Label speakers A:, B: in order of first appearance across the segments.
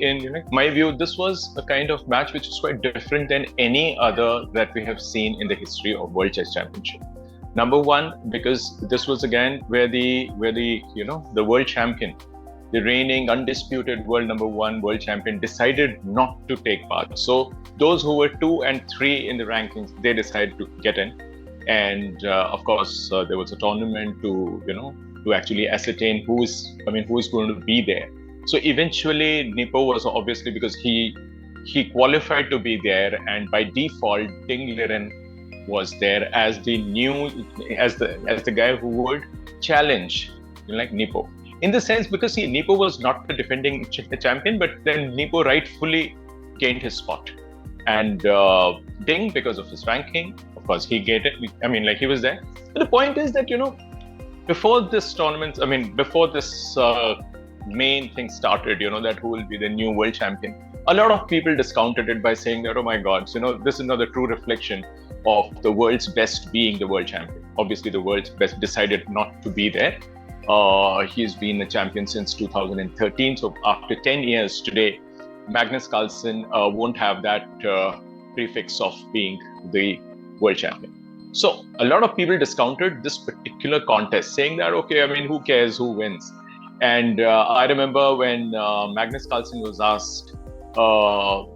A: in my view, this was a kind of match which is quite different than any other that we have seen in the history of World Chess Championship. Number one, because this was again where the the world champion, the reigning undisputed world number one world champion, decided not to take part. So those who were 2 and 3 in the rankings, they decided to get in, and of course there was a tournament to actually ascertain who is going to be there. So eventually Nippo was obviously, because he qualified to be there, and by default Ding Liren was there as the guy who would challenge Nippo. In the sense, because Nippo was not the defending champion, but then Nippo rightfully gained his spot. And Ding, because of his ranking, of course, he get it. He was there. But the point is that, before this tournament, before this main thing started, that who will be the new world champion, a lot of people discounted it by saying that, oh my God, this is not the true reflection of the world's best being the world champion. Obviously, the world's best decided not to be there. He's been a champion since 2013. So after 10 years today, Magnus Carlsen won't have that prefix of being the world champion. So a lot of people discounted this particular contest, saying that, okay, who cares who wins? And I remember when Magnus Carlsen was asked about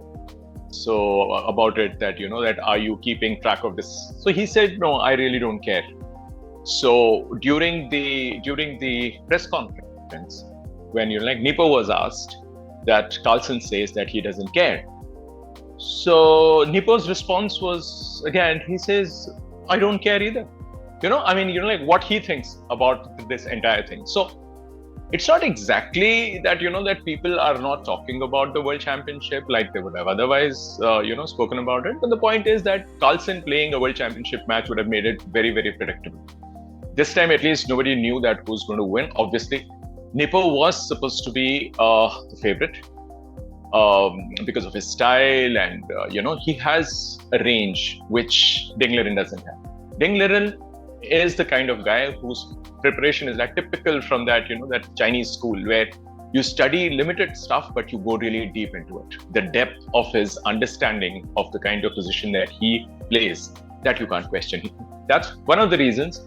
A: it, that, that are you keeping track of this? So he said, no, I really don't care. So during the press conference, when Nippo was asked, that Carlsen says that he doesn't care. So Nippo's response was, again, he says, I don't care either. What he thinks about this entire thing. So it's not exactly that, that people are not talking about the World Championship like they would have otherwise, spoken about it. But the point is that Carlsen playing a World Championship match would have made it very, very predictable. This time, at least, nobody knew that who's going to win. Obviously, Nippo was supposed to be the favorite because of his style, and he has a range which Ding Liren doesn't have. Ding Liren is the kind of guy whose preparation is typical from that that Chinese school, where you study limited stuff but you go really deep into it. The depth of his understanding of the kind of position that he plays, that you can't question. That's one of the reasons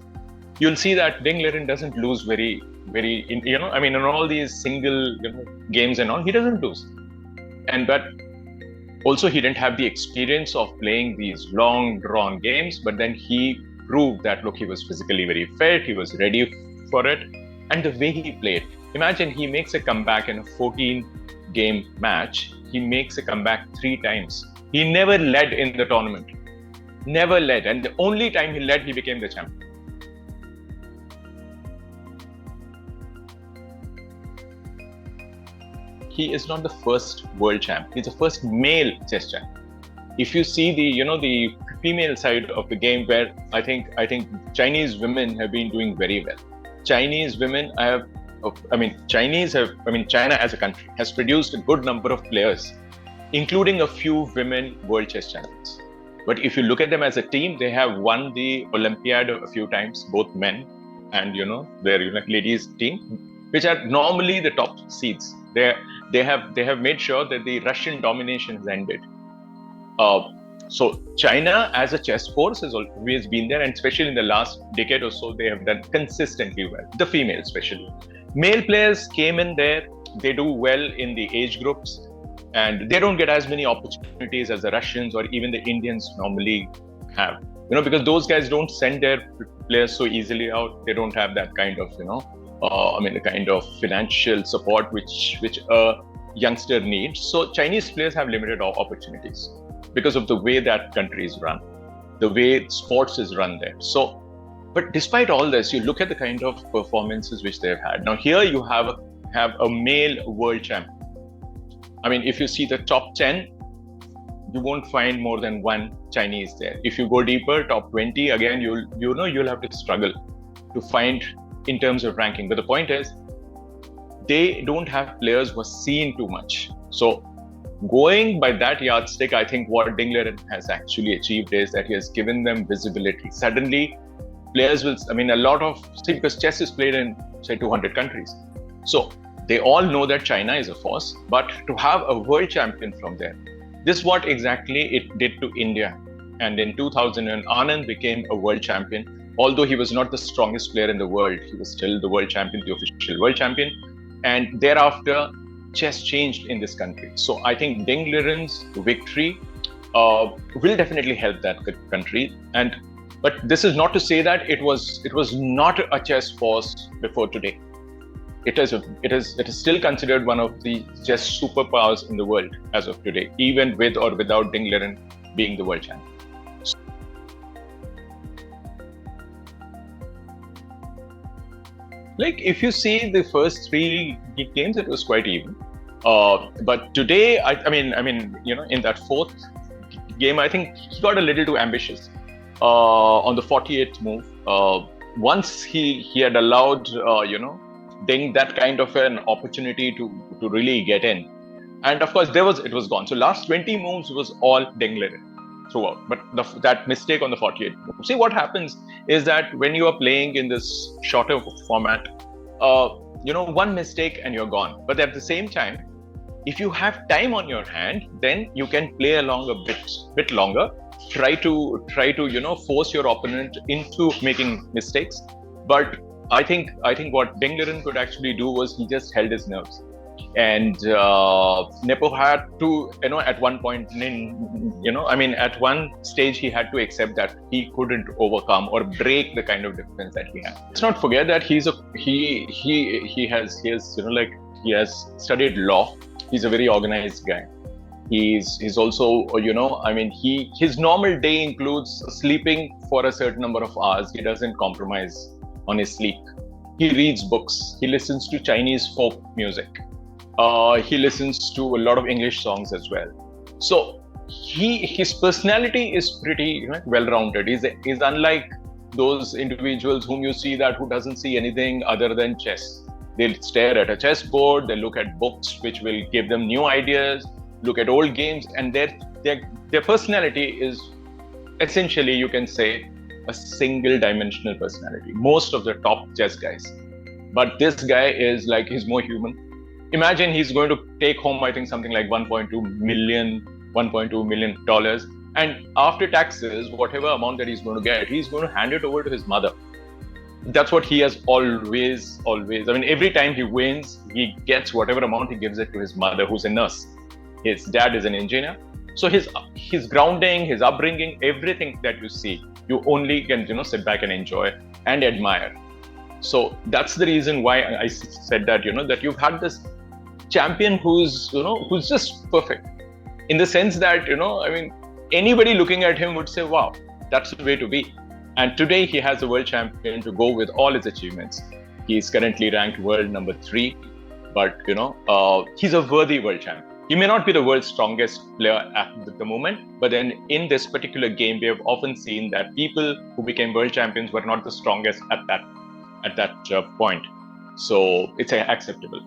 A: you'll see that Ding Liren doesn't lose very in all these single games and all, he doesn't lose. But also he didn't have the experience of playing these long drawn games, but then he proved that, look, he was physically very fit, he was ready for it. And the way he played, imagine he makes a comeback in a 14-game match. He makes a comeback 3 times. He never led in the tournament. Never led. And the only time he led, he became the champion. He is not the first world champ. He's the first male chess champ. If you see the female side of the game, where I think Chinese women have been doing very well. Chinese women China as a country has produced a good number of players, including a few women world chess champions. But if you look at them as a team, they have won the Olympiad a few times, both men and their ladies team, which are normally the top seeds. They have made sure that the Russian domination has ended. So China as a chess force has always been there, and especially in the last decade or so, they have done consistently well. The females especially. Male players came in there, they do well in the age groups, and they don't get as many opportunities as the Russians or even the Indians normally have. Because those guys don't send their players so easily out. They don't have that kind of, the kind of financial support which a youngster needs. So Chinese players have limited opportunities because of the way that country is run, the way sports is run there. So, but despite all this, you look at the kind of performances which they've had. Now here you have a male world champion. If you see the top 10, you won't find more than one Chinese there. If you go deeper, top 20, again, you'll have to struggle to find in terms of ranking. But the point is, they don't have players who are seen too much. So going by that yardstick, I think what Ding Liren has actually achieved is that he has given them visibility. Suddenly, players will, because chess is played in, say, 200 countries. So They all know that China is a force, but to have a world champion from there, this is what exactly it did to India. And in 2000, Anand became a world champion. Although he was not the strongest player in the world, he was still the world champion, the official world champion. And thereafter, chess changed in this country. So I think Ding Liren's victory will definitely help that country. But this is not to say that it was not a chess force before today. It is still considered one of the chess superpowers in the world as of today, even with or without Ding Liren being the world champion. Like, if you see the first three games, it was quite even. But today, I mean, in that fourth game, I think he got a little too ambitious on the 48th move. Once he had allowed, Ding that kind of an opportunity to really get in, and of course it was gone. So last 20 moves was all Ding Liren throughout. But that mistake on the 48th move. See, what happens is that when you are playing in this shorter format, one mistake and you're gone. But at the same time, if you have time on your hand, then you can play along a bit longer. Try to force your opponent into making mistakes. But I think what Ding Liren could actually do was he just held his nerves. And Nepo had to, at one point, at one stage, he had to accept that he couldn't overcome or break the kind of defense that he had. Let's not forget that he has studied law. He's a very organized guy. He's also, his normal day includes sleeping for a certain number of hours. He doesn't compromise on his sleep. He reads books. He listens to Chinese folk music. He listens to a lot of English songs as well. So his personality is pretty well-rounded. He's unlike those individuals whom you see who doesn't see anything other than chess. They'll stare at a chessboard. They look at books which will give them new ideas. Look at old games, and their personality is essentially, you can say, a single-dimensional personality. Most of the top chess guys, but this guy is like, he's more human. Imagine he's going to take home, I think, something like $1.2 million, and after taxes, whatever amount that he's going to get, he's going to hand it over to his mother. That's what he has always. I mean, every time he wins, he gets whatever amount, he gives it to his mother, who's a nurse. His dad is an engineer. So his grounding, his upbringing, everything that you see, you only can sit back and enjoy and admire. So that's the reason why I said that that you've had this champion who's just perfect, in the sense that anybody looking at him would say, wow, that's the way to be. And today he has a world champion to go with all his achievements. He is currently ranked world number 3, but he's a worthy world champion. He may not be the world's strongest player at the moment, but then in this particular game, we have often seen that people who became world champions were not the strongest at that point. So it's acceptable.